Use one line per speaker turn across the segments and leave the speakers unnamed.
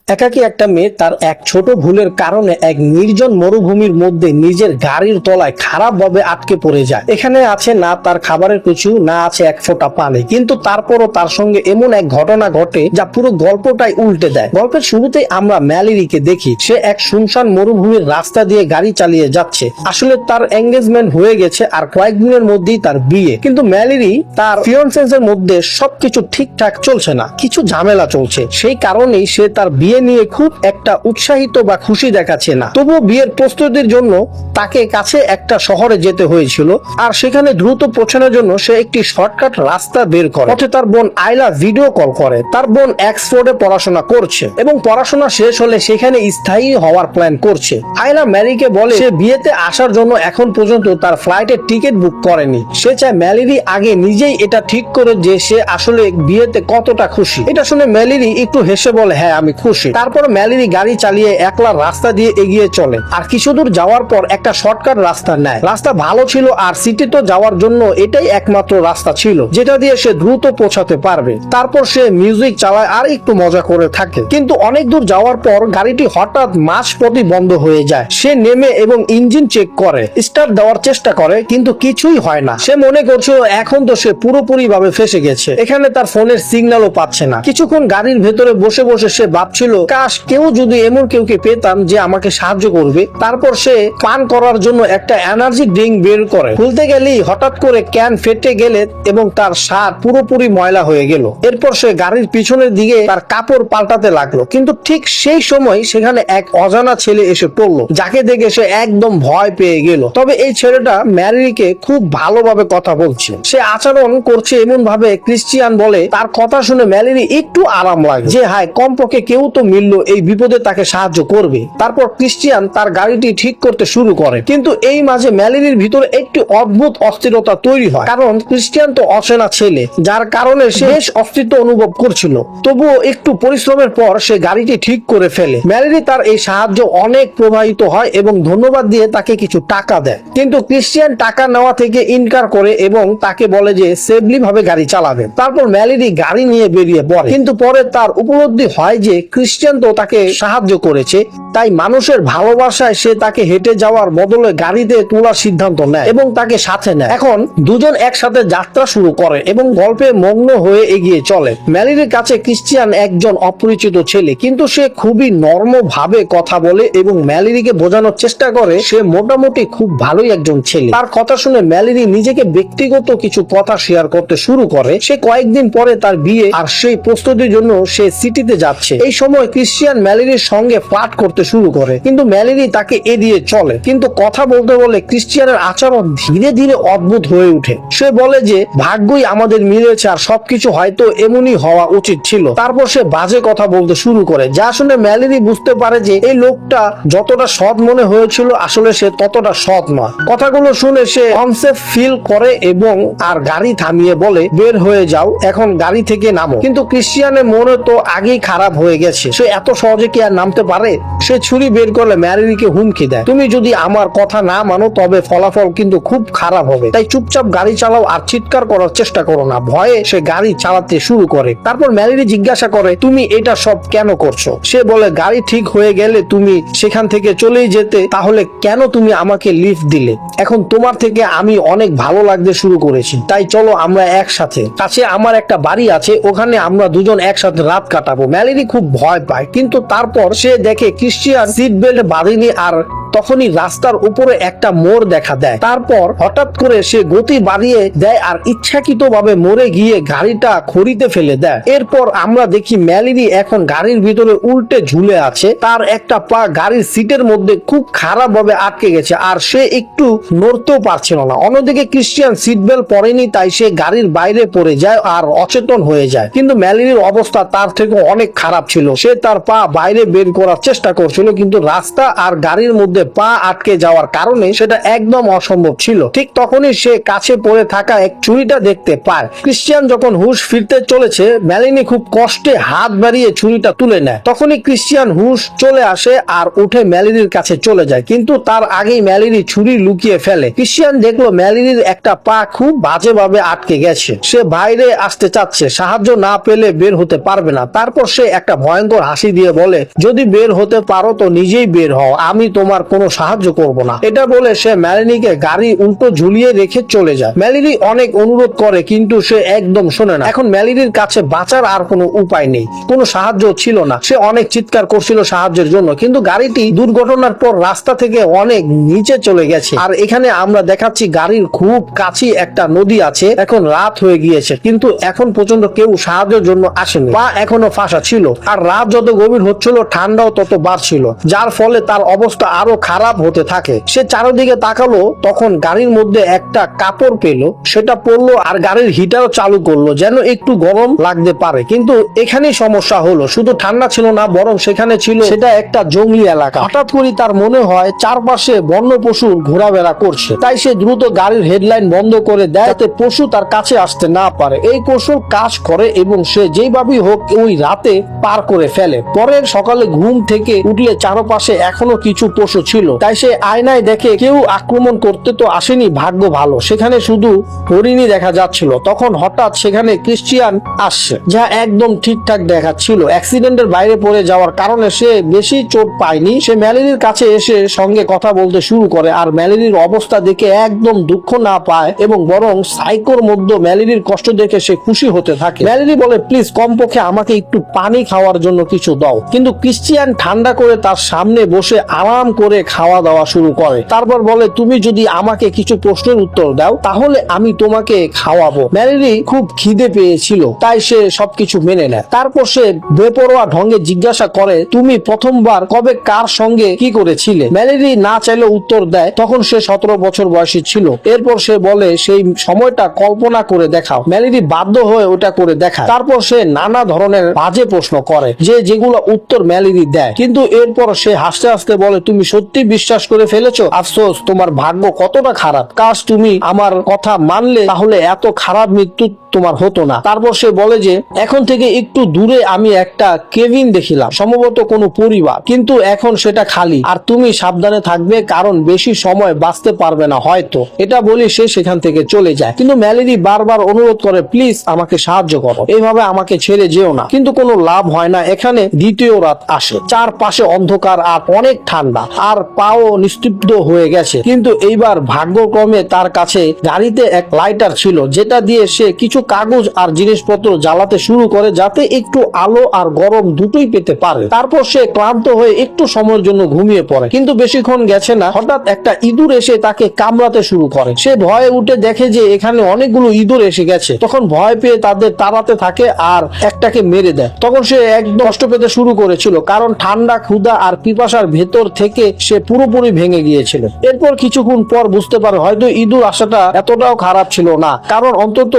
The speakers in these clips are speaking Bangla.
একাকী একটা মেয়ে তার এক ছোট ভুলের কারণে এক নির্জন মরুভূমির মধ্যে নিজের গাড়ির তলায় খারাপ ভাবে আটকে পড়ে যায়। এখানে আছে না তার খাবারের কিছু, না আছে এক ফোঁটা পানি, কিন্তু তারপরও তার সঙ্গে এমন এক ঘটনা ঘটে যা পুরো গল্পটাই উল্টে দেয়। গল্পের শুরুতেই আমরা ম্যালেরিকে দেখি। সে এক শুনশান মরুভূমির রাস্তা দিয়ে গাড়ি চালিয়ে যাচ্ছে। আসলে তার এঙ্গেজমেন্ট হয়ে গেছে আর কয়েকদিনের মধ্যেই তার বিয়ে, কিন্তু ম্যালেরি তার ফিয়ন্সের মধ্যে সবকিছু ঠিকঠাক চলছে না, কিছু ঝামেলা চলছে। সেই কারণেই সে তার বিয়ে নিয়ে খুব একটা উৎসাহিত বা খুশি দেখাচ্ছে না। তবুও বিয়ের প্রস্তুতির জন্য তাকে কাছে একটা শহরে যেতে হয়েছিল, আর সেখানে দ্রুত পৌঁছানোর জন্য সে একটি শর্টকাট রাস্তা বের করে। পথে তার বোন আইলা ভিডিও কল করে। তার বোন অক্সফোর্ডে পড়াশোনা করছে এবং পড়াশোনা শেষ হলে সেখানে স্থায়ী হওয়ার প্ল্যান করছে। আইলা ম্যারিকে বলে সে বিয়েতে আসার জন্য এখন পর্যন্ত তার ফ্লাইটের টিকিট বুক করেনি। সে চায় ম্যালেরি আগে নিজেই এটা ঠিক করে যে সে আসলে বিয়েতে কতটা খুশি। এটা শুনে ম্যালেরি একটু হেসে বলে, হ্যাঁ আমি খুশি। তারপর ম্যালেরি গাড়ি চালিয়ে একলা রাস্তা দিয়ে এগিয়ে চলে আর কিছু দূর যাওয়ার পর একটা শর্টকাট রাস্তা নেয়। রাস্তা ভালো ছিল আর সিটিতে যাওয়ার জন্য এটাই একমাত্র রাস্তা ছিল যেটা দিয়ে সে দ্রুত পৌঁছাতে পারবে। তারপর সে মিউজিক চালায় আর একটু মজা করে থাকে, কিন্তু অনেক দূর যাওয়ার পর গাড়িটি হঠাৎ মাঝপথে বন্ধ হয়ে যায়। সে নেমে এবং ইঞ্জিন চেক করে, স্টার্ট দেওয়ার চেষ্টা করে, কিন্তু কিছুই হয় না। সে মনে করছিল এখন তো সে পুরোপুরি ভাবে ফেসে গেছে। এখানে তার ফোনের সিগন্যালও পাচ্ছে না। কিছুক্ষণ গাড়ির ভেতরে বসে বসে সে ভাবছিল, কাশ কেউ যদি এমন কেউকে পেতাম যে আমাকে সাহায্য করবে। তারপর সে পান করার জন্য একটা এনার্জি ড্রিঙ্ক বের করে। খুলতে গেলেই হঠাৎ করে ক্যান ফেটে গেলে এবং তার শার্ট পুরোপুরি ময়লা হয়ে গেল। এরপর সে গাড়ির পিছনের দিকে তার কাপড় পাল্টাতে লাগলো, কিন্তু ঠিক সেই সময় সেখানে এক অজানা ছেলে এসে পড়লো, যাকে দেখে সে একদম ভয় পেয়ে গেল। তবে এই ছেলেটা ম্যারিকে খুব ভালোভাবে কথা বলছে, সে আচরণ করছে এমন ভাবে ক্রিশ্চিয়ান বলে তার কথা শুনে ম্যালেরি একটু আরাম লাগে যে হায় কমপক্ষে কেউ তো মিললো এই বিপদে তাকে সাহায্য করবে। তারপর ক্রিশ্চিয়ান তার গাড়িটি ঠিক করতে শুরু করে, কিন্তু এই মাঝে ম্যালেরির ভিতরে একটি অদ্ভুত অস্থিরতা তৈরি হয়, কারণ ক্রিশ্চিয়ান তো অচেনা ছেলে, যার কারণে সে বেশ অস্তিত্ব অনুভব করছিল। তবুও একটু পরিশ্রমের পর সে গাড়িটি ঠিক করে ফেলে। ম্যালেরি তার এই সাহায্য অনেক প্রভাবিত হয় এবং ধন্যবাদ দিয়ে তাকে কিছু টাকা দেয়, কিন্তু ক্রিশ্চিয়ান টাকা নেওয়া থেকে ইনকার করে এবং তাকে বলে যে সেফলি ভাবে গাড়ি চালাবে। তারপর ম্যালেরি গাড়ি নিয়ে বেরিয়ে পড়ে, কিন্তু পরে তার উপলব্ধি হয় যে ক্রিশ্চিয়ান তো তাকে সাহায্য করেছে, তাই মানুষের ভালোবাসায় সে তাকে হেঁটে যাওয়ার বদলে গাড়িতে তোলার সিদ্ধান্ত নেয় এবং তাকে সাথে নেয়। এখন দুজন একসাথে যাত্রা শুরু করে এবং গল্পে মগ্ন হয়ে এগিয়ে চলে। ম্যালেরির কাছে ক্রিশ্চিয়ান একজন অপরিচিত ছেলে, কিন্তু সে খুবই নরম ভাবে কথা বলে এবং ম্যালেরিকে বোঝানোর চেষ্টা করে সে মোটামুটি খুব ভালোই একজন ছেলে। তার কথা শুনে ম্যালেরি নিজেকে ব্যক্তিগত কিছু কথা শেয়ার করতে শুরু করে। সে কয়েকদিন পরে তার বিয়ে আর সেই প্রস্তুতির জন্য সে সিটিতে যাচ্ছে। এই সময় ক্রিশ্চিয়ান ম্যালেরির সঙ্গে ফ্লার্ট করতে শুরু করে, কিন্তু ম্যালেরি তাকে এড়িয়ে চলে। কিন্তু কথা বলতে বলে ক্রিশ্চিয়ানের আচরণ ধীরে ধীরে অদ্ভুত হয়ে ওঠে। সে বলে যে ভাগ্যই আমাদের মিলেছে আর সবকিছু হয়তো এমনই হওয়া উচিত ছিল। তারপর সে বাজে কথা বলতে শুরু করে, যা শুনে ম্যালেরি বুঝতে পারে যে এই লোকটা যতটা সৎ মনে হয়েছিল আসলে সে ততটা সৎ নয়। কথাগুলো শুনে সে আনসেফ ফিল করে এবং আর গাড়ি থামিয়ে বলে বের হয়ে যাও, এখন গাড়ি থেকে নামো। কিন্তু ক্রিশ্চিয়ানের মনে তো আগেই খারাপ হয়ে গেছে, সে এত সহজে কি আর নামতে পারে। সে ছুরি বের করলে ম্যালেরিকে হুমকি দেয়, তুমি যদি আমার কথা না মানো তবে ফলাফল কিন্তু খুব খারাপ হবে, তাই চুপচাপ গাড়ি চালাও আর চিৎকার করার চেষ্টা করো না। ভয়ে সে গাড়ি চালাতে শুরু করে। তারপর ম্যালেরি জিজ্ঞাসা করে, তুমি এটা সব কেন করছো? সে বলে, গাড়ি ঠিক হয়ে গেলে তুমি সেখান থেকে চলেই যেতে, তাহলে কেন তুমি আমাকে লিফট দিলে? এখন তোমার থেকে আমি অনেক ভালো লাগতে শুরু করেছি, তাই চলো আমরা একসাথে, কাছে আমার একটা বাড়ি আছে, ওখানে আমরা দুজন একসাথে রাত কাটাবো। ম্যালেরি খুব ভয় পায়, কিন্তু তারপর সে দেখে ক্রিশ্চিয়ান সিট বেল্ট বাঁধেনি আর তখনই রাস্তার উপরে একটা মোড় দেখা দেয়। তারপর হঠাৎ করে সে গতি বাড়িয়ে দেয় আর ইচ্ছাকৃতভাবে মরে গিয়ে গাড়িটা খড়িতে ফেলে দেয়। এরপর আমরা দেখি ম্যালেরি এখন গাড়ির ভিতরে উল্টে ঝুলে আছে, তার একটা পা গাড়ির সিটের মধ্যে খুব খারাপ ভাবে আটকে গেছে আর সে একটু নড়তেও পারছিল না। অন্যদিকে ক্রিশ্চিয়ান সিট বেল্ট পরেনি, তাই সে গাড়ির বাইরে পড়ে যায় আর অচেতন হয়ে যায়। কিন্তু ম্যালেরির অবস্থা তার থেকে অনেক খারাপ ছিল। সে তার পা বাইরে বের করার চেষ্টা করছিল, কিন্তু রাস্তা আর গাড়ির মধ্যে ভুলে পা আটকে যাওয়ার কারণে সেটা একদম অসম্ভব ছিল। ঠিক তখনই সে কাছে পড়ে থাকা এক ছুরিটা দেখতে পায়। ক্রিশ্চিয়ান যখন হুশ ফিরতে চলেছে, মেলিনি খুব কষ্টে হাত বাড়িয়ে ছুরিটা তুলে নেয়। তখনই ক্রিশ্চিয়ান হুশ চলে আসে আর উঠে মেলিনির কাছে চলে যায়, কিন্তু তার আগেই মেলিনি ছুরি লুকিয়ে ফেলে। ক্রিশ্চিয়ান দেখলো মেলিনির একটা পা খুব বাজেভাবে আটকে গেছে। সে বাইরে আসতে চাচ্ছে, সাহায্য না পেলে বের হতে পারবে না। তারপর সে একটা ভয়ঙ্কর হাসি দিয়ে বলে, যদি বের হতে পারো তো নিজেই বের হও, আমি তোমার কোনো সাহায্য করব না। এটা বলে সে মেলিনিকে গাড়ি উল্টো ঝুলিয়ে রেখে চলে যায়। মেলিনি অনেক অনুরোধ করে কিন্তু সে একদম শোনে না। এখন মেলিনির কাছে বাঁচার আর কোনো উপায় নেই, কোনো সাহায্য ছিল না। সে অনেক চিৎকার করছিল সাহায্যের জন্য, কিন্তু গাড়িটি দুর্ঘটনার পর রাস্তা থেকে অনেক নিচে চলে গেছে। আর এখানে আমরা দেখাচ্ছি গাড়ির খুব কাছে একটা নদী আছে। এখন রাত হয়ে গিয়েছে, কিন্তু এখন পর্যন্ত কেউ সাহায্যের জন্য আসেনি। পা এখনো ফাঁসা ছিল, আর রাত যত গভীর হচ্ছিল ঠান্ডাও তত বাড়ছিল, যার ফলে তার অবস্থা আরো খারাপ হতে থাকে। সে চারিদিকে তাকালো, তখন গাড়ির মধ্যে একটা কাপড় পেল, সেটা পরলো আর গাড়ির হিটারও চালু করলো যেন একটু গরম লাগতে পারে। কিন্তু এখানেই সমস্যা হলো, শুধু ঠান্ডা ছিল না, বরং সেখানে ছিল সেটা একটা জঙ্গলি এলাকা। হঠাৎ করে তার মনে হয় চারপাশে বন্য পশু ঘোরাফেরা করছে। তাই সে দ্রুত গাড়ির হেডলাইন বন্ধ করে দেয় যাতে পশু তার কাছে আসতে না পারে। এই কৌশল কাজ করে এবং সে যেভাবেই হোক ওই রাতে পার করে ফেলে। পরের সকালে ঘুম থেকে উঠলে চারপাশে এখনো কিছু পশু ছিল। তাই সে আয়নায় দেখে কেউ আক্রমণ করতে তো আসেনি, ভাগ্য ভালো সেখানে শুধু হরিণী দেখা যাচ্ছিল। তখন হঠাৎ সেখানে ক্রিশ্চিয়ান আসছে, যা একদম ঠিকঠাক দেখাচ্ছিল। অ্যাক্সিডেন্টের বাইরে পড়ে যাওয়ার কারণে সে বেশি চোট পায়নি। সে মেলিনির কাছে এসে সঙ্গে কথা বলতে শুরু করে, আর মেলিনির অবস্থা দেখে একদম দুঃখ না পায় এবং বরং সাইকোর মধ্যে মেলিনির কষ্ট দেখে সে খুশি হতে থাকে। মেলিনি বলে, প্লিজ কমপক্ষে আমাকে একটু পানি খাওয়ার জন্য কিছু দাও। কিন্তু ক্রিশ্চিয়ান ঠান্ডা করে তার সামনে বসে আরাম করে খাওয়া দাওয়া শুরু করে। তারপর বলে, তুমি যদি আমাকে কিছু প্রশ্নের উত্তর দাও তাহলে আমি তোমাকে খাওয়াবো। মেলিনি খুব খিদে পেয়েছিল, তাই সে সবকিছু মেনে নেয়। তারপর সে বেপরোয়া ঢঙ্গে জিজ্ঞাসা করে, তুমি প্রথমবার কবে কার সঙ্গে কি করেছিলে? মেলিনি না চাইলে উত্তর দেয়, তখন সে 17 বছর বয়সী ছিল। এরপর সে বলে, সেই সময়টা কল্পনা করে দেখাও। মেলিনি বাধ্য হয়ে ওটা করে দেখায়। তারপর সে নানা ধরনের বাজে প্রশ্ন করে, যেগুলো উত্তর মেলিনি দেয়। কিন্তু এরপর সে হাসতে হাসতে বলে, তুমি সত্যি বিশ্বাস করে ফেলেছো? আফসোস, তোমার ভাগ্য কতটা খারাপ। কাশ তুমি আমার কথা মানলে, তাহলে এত খারাপ মৃত্যু তোমার হতো না। তারপর সে বলে যে এখন থেকে একটু দূরে আমি একটা কেবিন দেখিলাম, সম্ভবত কোনো পরিবার, কিন্তু এখন সেটা খালি। আর তুমি সাবধানে থাকবে, কারণ বেশি সময় বাঁচতে পারবে না হয়তো। এটা বলি সে সেখান থেকে চলে যায়। কিন্তু মেলিনি বারবার অনুরোধ করে, প্লিজ আমাকে সাহায্য করো, এইভাবে আমাকে ছেড়ে যেও না। কিন্তু কোনো লাভ হয় না। এখানে দ্বিতীয় রাত আসে, চারপাশে অন্ধকার আর অনেক ঠান্ডা, আর পাও নিস্তব্ধ হয়ে গেছে। কিন্তু এইবার ভাগ্যক্রমে তার কাছে গাড়িতে এক লাইটার ছিল, যেটা দিয়ে সে কিছু কাগজ আর জিনিসপত্র জ্বালাতে শুরু করে, যাতে একটু আলো আর গরম দুটোই পেতে পারে। তারপর সে ক্লান্ত হয়ে একটু সময়ের জন্য ঘুমিয়ে পড়ে। কিন্তু বেশিক্ষণ গেছে না, হঠাৎ একটা ইঁদুর এসে তাকে কামড়াতে শুরু করে। সে ভয়ে উঠে দেখে যে এখানে অনেকগুলো ইঁদুর এসে গেছে। তখন ভয় পেয়ে তাদের তাড়াতে থাকে আর একটাকে মেরে দেয়। তখন সে একদম কষ্ট পেতে শুরু করেছিল, কারণ ঠান্ডা, ক্ষুধা আর পিপাসার ভেতর থেকে সে পুরোপুরি ভেঙে গিয়েছিল। এরপর কিছুক্ষণ পর বুঝতে পারে হয়তো ইঁদুর আসাটা এতটাও খারাপ ছিল না, কারণ অন্তত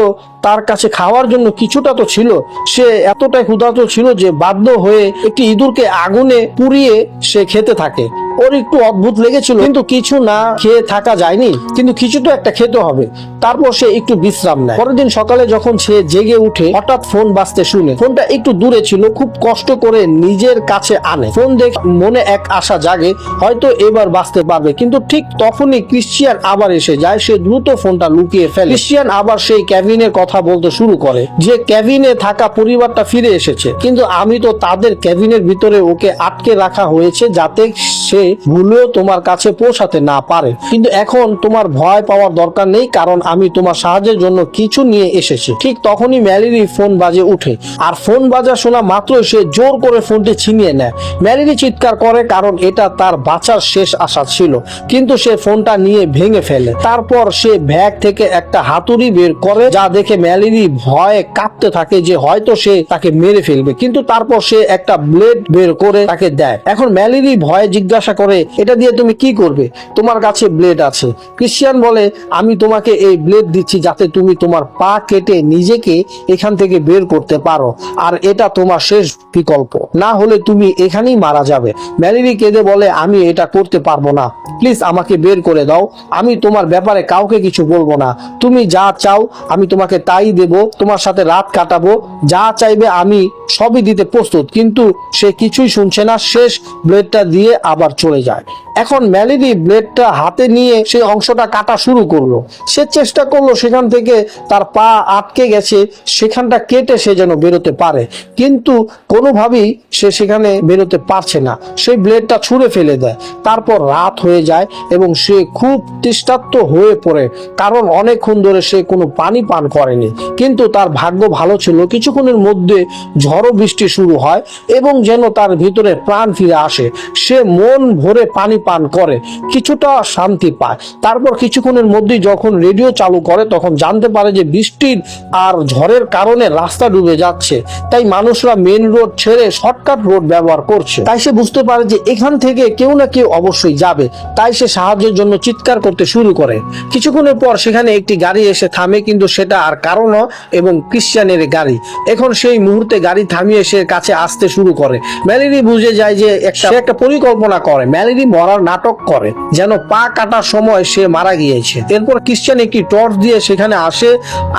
তার কাছে খাওয়ার জন্য কিছুটা তো ছিল। সে এতটাই ক্ষুধার্ত ছিল যে বাধ্য হয়ে একটি ইঁদুরকে আগুনে পুড়িয়ে সে খেতে থাকে। ওর একটু অদ্ভুত লেগেছিল, কিন্তু কিছু না খেয়ে থাকা যায়নি, কিন্তু কিছু তো একটা খেতে হবে। তারপর সে একটু বিশ্রাম নেয়। পরের দিন সকালে যখন সে জেগে উঠে, হঠাৎ ফোন বাজতে শুনে। ফোনটা একটু দূরে ছিল, খুব কষ্ট করে নিজের কাছে আনে। ফোন দেখে মনে এক আশা জাগে, হয়তো এবার বাঁচতে পারবে। কিন্তু ঠিক তখনই ক্রিশ্চিয়ান আবার এসে যায়। সে দ্রুত ফোনটা লুকিয়ে ফেলে। ক্রিশ্চিয়ান আবার সেই কেবিনের কথা বলতে শুরু করে, যে কেবিনে থাকা পরিবারটা ফিরে এসেছে, কিন্তু আমি তো তাদের কেবিনের ভিতরে ওকে আটকে রাখা হয়েছে যাতে সে ভুলেও তোমার কাছে পৌঁছাতে না পারে। কিন্তু এখন তোমার ভয় পাওয়ার দরকার নেই, কারণ আমি তোমার সাহায্যের জন্য কিছু নিয়ে এসেছি। ঠিক তখনই মেলিনি ফোন বাজে উঠে, আর ফোন বাজা শোনা মাত্রই সে জোর করে ফোনটি ছিনিয়ে নেয়। মেলিনি চিৎকার করে, কারণ এটা তার বাঁচার শেষ আশা ছিল। কিন্তু সে ফোনটা নিয়ে ভেঙে ফেলে। তারপর সে ব্যাগ থেকে একটা হাতুড়ি বের করে, যা দেখে মেলিনি ভয়ে কাঁপতে থাকে যে হয়তো সে তাকে মেরে ফেলবে। কিন্তু তারপর সে একটা ব্লেড বের করে তাকে দেয়। এখন মেলিনি ভয়ে জিজ্ঞাসা করে, এটা দিয়ে তুমি কি করবে? তোমার কাছে ব্লেড আছে। ক্রিশ্চিয়ান বলে, আমি তোমাকে এই ব্লেড দিচ্ছি যাতে তুমি তোমার পা কেটে নিজেকে এখান থেকে বের করতে পারো, আর এটা তোমার শেষ বিকল্প, না হলে তুমি এখানেই মারা যাবে। ম্যালেরি কেঁদে বলে, আমি এটা করতে পারবো না, প্লিজ আমাকে বের করে দাও, আমি তোমার ব্যাপারে কাউকে কিছু বলবো না, তুমি যা চাও আমি তোমাকে তাই দেব, তোমার সাথে রাত কাটাবো, যা চাইবে আমি সবই দিতে প্রস্তুত। কিন্তু সে কিছুই শুনছে না, শেষ ব্লেডটা দিয়ে আবার চলে যায়। এখন ম্যালেরি ব্লেডটা হাতে নিয়ে সেই অংশটা কাটা শুরু করলো। সে চেষ্টা করলো সেখান থেকে তার পা আটকে গেছে সেখানটা কেটে সে যেন বেরোতে পারে, কিন্তু কোনোভাবেই সে সেখানে বেরোতে পারছে না। সেই ব্লেডটা ছুঁড়ে ফেলে দেয়। তারপর রাত হয়ে যায় এবং সে খুব তৃষ্ণার্ত হয়ে পড়ে, কারণ অনেকক্ষণ ধরে সে কোনো পানি পান করেনি। কিন্তু তার ভাগ্য ভালো ছিল, কিছুক্ষণের মধ্যে ঝড়ো বৃষ্টি শুরু হয় এবং যেন তার ভিতরে প্রাণ ফিরে আসে। সে মন ভরে পানি পান করে, কিছুটা শান্তি পায়। তারপর কিছুক্ষণের মধ্যেই যখন রেডিও চালু করে তখন জানতে পারে যে বৃষ্টির আর ঝড়ের কারণে রাস্তা ডুবে যাচ্ছে, তাই মানুষরা মেন রোড ছেড়ে শর্টকাট রোড ব্যবহার করছে। তাই সে বুঝতে পারে যে এখান থেকে কেউ না কেউ অবশ্যই যাবে, তাই সে সাহায্যের জন্য চিৎকার করতে শুরু করে। কিছুক্ষণের পর সেখানে একটি গাড়ি এসে থামে, কিন্তু সেটা আর কারণ এবং ক্রিশ্চিয়ানের গাড়ি। এখন সেই মুহূর্তে গাড়ি থামিয়ে সে কাছে আসতে শুরু করে। ম্যালেরি বুঝে যায় যে সে একটা পরিকল্পনা করে, ম্যালেরি মরার নাটক করে, যেন পা কাটার সময় সে মারা গিয়েছে। এরপর ক্রিশ্চিয়ান একটি টর্চ দিয়ে সেখানে আসে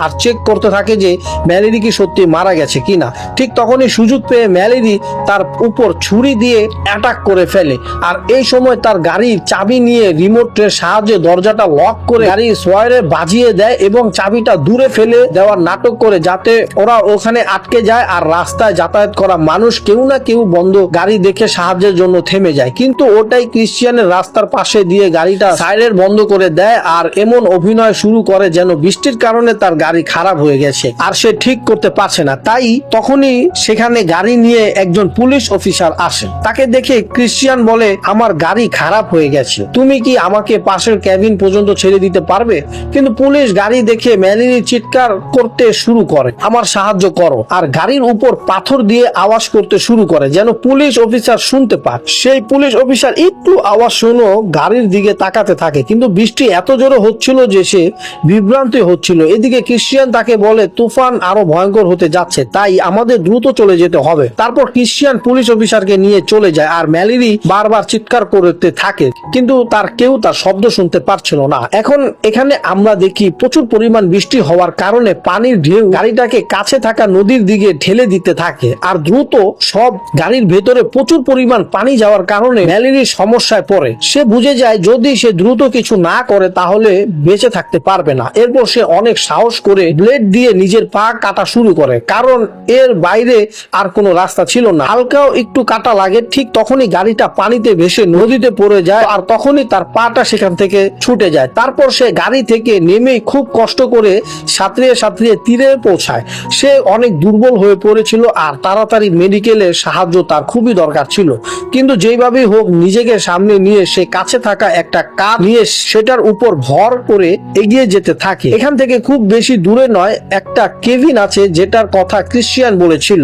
আর চেক করতে থাকে যে ম্যালেরি কি সত্যি মারা গেছে কিনা। ঠিক তখনই সুযোগ পেয়ে ম্যালেরি তার উপর ছুরি দিয়ে অ্যাটাক করে ফেলে, আর এই সময় তার গাড়ির চাবি নিয়ে রিমোটের সাহায্যে দরজাটা লক করে গাড়ি সোয়ারে বাজিয়ে দেয় এবং চাবিটা দূরে ফেলে দেওয়ার নাটক করে, যাতে ওরা ওখানে আটকে যায় আর রাস্তায় যাতায়াত করা মানুষ কেউ না কেউ বন্ধ গাড়ি দেখে সাহায্যের জন্য থেমে যায়। কিন্তু ওটাই ক্রিশ্চিয়ানের রাস্তার পাশে দিয়ে গাড়িটা সাইরেন বন্ধ করে দেয় আর এমন অভিনয় শুরু করে যেন বৃষ্টির কারণে তার গাড়ি খারাপ হয়ে গেছে আর সে ঠিক করতে পারছে না। তাই তখনই সেখানে গাড়ি নিয়ে একজন পুলিশ অফিসার আসে। তাকে দেখে ক্রিশ্চিয়ান বলে, আমার গাড়ি খারাপ হয়ে গেছে, তুমি কি আমাকে পাশের ক্যাবিন পর্যন্ত ছেড়ে দিতে পারবে? কিন্তু পুলিশ গাড়ি দেখে ম্যালেরি চিৎকার করতে শুরু করে, আমার সাহায্য করো, আর গাড়ির উপর পাথর দিয়ে আওয়াজ করতে শুরু করে যেন পুলিশ অফিসার শুনতে পায়। সেই পুলিশ অফিসার একটু আওয়াজ শুনো গাড়ির দিকে তাকাতে থাকে, কিন্তু বৃষ্টি এত জোরে হচ্ছিল যে সে বিভ্রান্তি হচ্ছিল। এদিকে ক্রিশ্চিয়ান তাকে বলে, তুফান আরো ভয়ঙ্কর হতে যাচ্ছে, তাই আমাদের দ্রুত চলে যেতে হবে। তারপর ক্রিশ্চিয়ান পুলিশ অফিসারকে নিয়ে চলে যায় আর ম্যালেরি বারবার চিৎকার করতে থাকে, কিন্তু কেউ তার শব্দ শুনতে পারছিল না। এখন এখানে আমরা দেখি প্রচুর পরিমাণ বৃষ্টি হওয়ার কারণে পানির ঢেউ গাড়িটাকে কাছে থাকা নদীর দিকে ঠেলে দিতে থাকে, আর দ্রুত সব গাড়ির ভেতরে প্রচুর পরিমাণ পানি যাওয়ার কারণে ম্যালেরি সমস্যায় পড়ে। সে বুঝে যায় যদি সে দ্রুত কিছু না করে তাহলে বেঁচে থাকতে পারবে না। এরপর সে অনেক সাহস করে ব্লেড দিয়ে নিজের পা কাটা শুরু করে, কারণ এর বাইরে আর কোনো রাস্তা ছিল না। হালকাও একটু কাটা লাগে। ঠিক তখনই গাড়িটা পানিতে ভেসে নদীতে পড়ে যায় আর তখনই তার পাটা সেখান থেকে ছুটে যায়। তারপর সে গাড়ি থেকে নেমে খুব কষ্ট করে সাঁতরিয়ে সাঁতরিয়ে তীরে পৌঁছায়। সে অনেক দুর্বল হয়ে পড়েছিল আর তাড়াতাড়ি মেডিকেলের সাহায্য তার খুবই দরকার ছিল, কিন্তু যেইভাবেই হোক নিজেকে সামনে নিয়ে সে কাছে থাকা একটা কাঠ নিয়ে সেটার উপর ভর করে এগিয়ে যেতে থাকে। এখান থেকে খুব বেশি দূরে নয়, একটা কেবিন আছে যেটার কথা ক্রিশ্চিয়ান বলেছিল।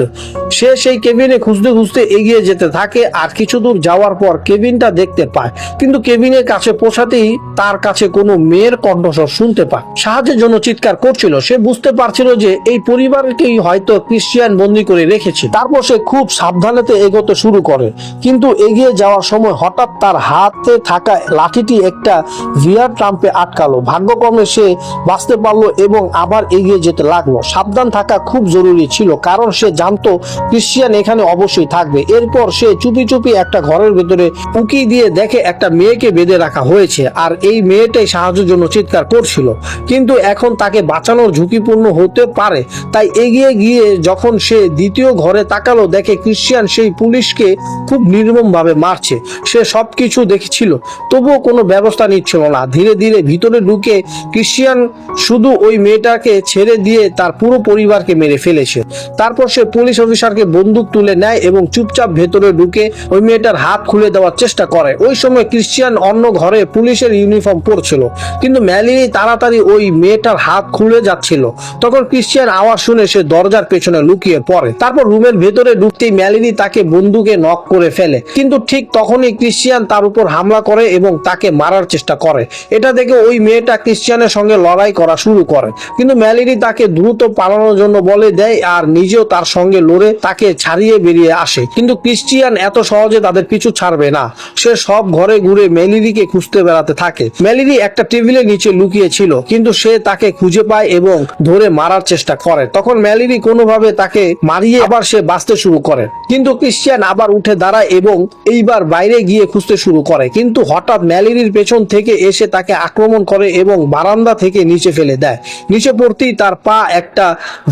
সে সেই কেবিনে খুঁজতে খুঁজতে এগিয়ে যেতে থাকে আর কিছু দূর যাওয়ার পর কেবিনটা দেখতে পায়, কিন্তু কেবিনের কাছে পৌঁছাতেই তার কাছে কোনো মেয়ের কণ্ঠস্বর শুনতে পায়, সাহায্যের জন্য চিৎকার করছিল। সে বুঝতে পারছিল যে এই পরিবারকেই হয়তো ক্রিশ্চিয়ান বন্দী করে রেখেছে। তারপর সে খুব সাবধানেতে এগোতে শুরু করে, কিন্তু এগিয়ে যাওয়ার সময় হঠাৎ তার হাতে থাকা লাঠিটি একটা ভিয়ার ট্রাম্পে আটকালো। ভাগ্যক্রমে সে বাঁচতে পারলো এবং আবার এগিয়ে যেতে লাগলো। সাবধান থাকা খুব জরুরি ছিল, কারণ সে জানতো ক্রিশ্চিয়ান এখানে অবশ্যই থাকবে। এরপর সে চুপি চুপি একটা ঘরের ভেতরে উকি দিয়ে দেখে একটা মেয়েকে বেঁধে রাখা হয়েছে, আর এই মেয়েটাই সাহায্যের জন্য চিৎকার করছিল, কিন্তু এখন তাকে বাঁচানোর ঝুঁকিপূর্ণ হতে পারে। তাই এগিয়ে গিয়ে যখন সে দ্বিতীয় ঘরে তাকালো, দেখে ক্রিশ্চিয়ান সেই পুলিশকে খুব নির্মম ভাবে মারছে। সে সবকিছু দেখেছিল, তবুও কোনো ব্যবস্থা নিচ্ছিল না। ধীরে ধীরে ভিতরে ঢুকে ক্রিশ্চিয়ান শুধু ওই মেয়েটাকে ছেড়ে দিয়ে তার পুরো পরিবারকে মেরে ফেলেছে। তারপর সে পুলিশ অফিসারকে বন্দুক তুলে নেয় এবং চুপচাপ ভেতরে ঢুকে ওই মেয়েটার হাত খুলে দেওয়ার চেষ্টা করে। ওই সময় ক্রিশ্চিয়ান অন্য ঘরে পুলিশের ইউনিফর্ম পরছিল, কিন্তু ম্যালেরি তাড়াতাড়ি ওই মেয়েটার হাত খুলে যাচ্ছিল। তখন ক্রিশ্চিয়ান আওয়াজ শুনে সে দরজার পেছনে লুকিয়ে পড়ে। তারপর রুমের ভেতরে ঢুকতেই ম্যালেরি তাকে বন্দুকে নক করে ফেলে, কিন্তু ঠিক তখনই ক্রিশ্চিয়ান তার উপর হামলা করে এবং তাকে মারার চেষ্টা করে। এটা দেখে ওই মেয়েটা ক্রিশ্চিয়ানের সঙ্গে লড়াই করা শুরু করে, কিন্তু ম্যালিরি তাকে দ্রুত পালানোর জন্য বলে দেয় আর নিজেও তার সঙ্গে লড়ে তাকে ছাড়িয়ে বেরিয়ে আসে। কিন্তু ক্রিশ্চিয়ান এত সহজে তাদের পিছু ছাড়বে না। সে সব ঘরে ঘুরে ম্যালিরিকে খুঁজতে বেড়াতে থাকে। ম্যালিরি একটা টেবিলের নিচে লুকিয়ে ছিল, কিন্তু সে তাকে খুঁজে পায় এবং ধরে মারার চেষ্টা করে। তখন ম্যালিরি কোনোভাবে তাকে মারিয়ে আবার সে বাঁচতে শুরু করে, কিন্তু ক্রিশ্চিয়ান আবার উঠে দাঁড়ায় এবং এইবার বাইরে গিয়ে খুঁজতে শুরু করে। কিন্তু হঠাৎ ম্যালিরির পেছন থেকে এসে তাকে আক্রমণ করে এবং বারান্দা থেকে নিচে ফেলে দেয়। নিচে পড়তেই তার পা একটা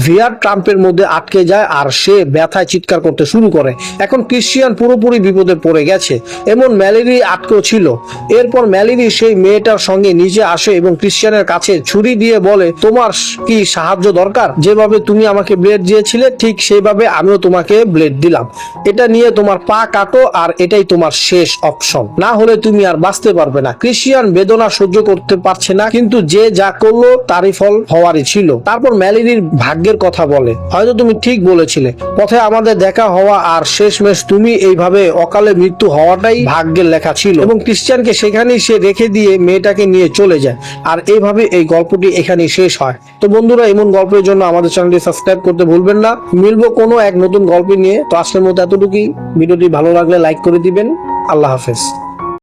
ভিয়ার ট্রাম্পের মধ্যে আটকে যায় আর সে ব্যথায় চিৎকার করতে শুরু করে। এখন ক্রিশ্চিয়ান পুরোপুরি বিপদে পড়ে গেছে, এমন ম্যালিরি আটকেও ছিল। এরপর ম্যালিরি সেই মেয়েটার সঙ্গে নিচে আসে এবং ক্রিশ্চিয়ানের কাছে ছুরি দিয়ে বলে, তোমার কি সাহায্য দরকার? যেভাবে তুমি আমাকে ব্লেড দিয়েছিলে ঠিক সেইভাবে আমিও তোমাকে ব্লেড দিলাম। এটা নিয়ে তোমার পা কাটো আর এটাই তোমার শেষ অপশন, না হলে তুমি আর বাঁচতে পারবে না। ক্রিশ্চিয়ান বেদনা সহ্য করতে পারছে না, কিন্তু যে যা করলো তারই ফল হওয়ারই ছিল। তারপর ম্যালিরির ভাগ্যের কথা বলে, হয়তো তুমি ঠিক বলেছিলে, পথে আমাদের দেখা হওয়া আর শেষমেশ তুমি এইভাবে অকালে মৃত্যু হওয়াটাই ভাগ্যের লেখা ছিল। এবং ক্রিশ্চিয়ানকে সেখানেই সে রেখে দিয়ে মেয়েটাকে নিয়ে চলে যায়। আর এইভাবে এই গল্পটি এখানেই শেষ হয়। তো বন্ধুরা, এমন গল্পের জন্য আমাদের চ্যানেলটি সাবস্ক্রাইব করতে ভুলবেন না। মিলবো কোনো এক নতুন গল্প নিয়ে। তো আজকের মতো এতটুকুই। ভিডিওটি ভালো লাগলে লাইক করে দিবেন। আল্লাহ হাফেজ।